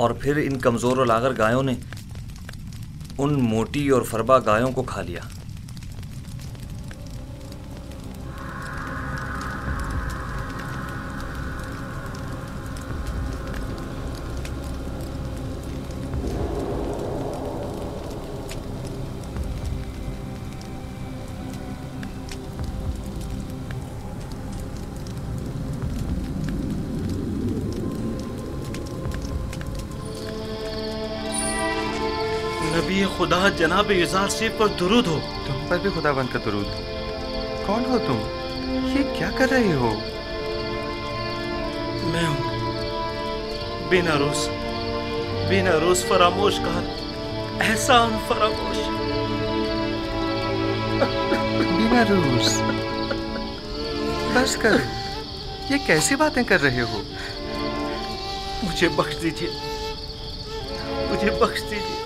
और फिर इन कमज़ोर और लागर गायों ने उन मोटी और फरबा गायों को खा लिया। नबी खुदा जनाब इज़ार से पर दुरूद हो। तुम पर भी खुदावंद का दुरूद। कौन हो तुम? ये क्या कर रहे हो? मैं हूँ बेनारोस फरामोश का एहसान फरामोश। बेनारोस, बस कर। ये कैसी बातें कर रहे हो? मुझे बख्श दीजिए, मुझे बख्श दीजिए।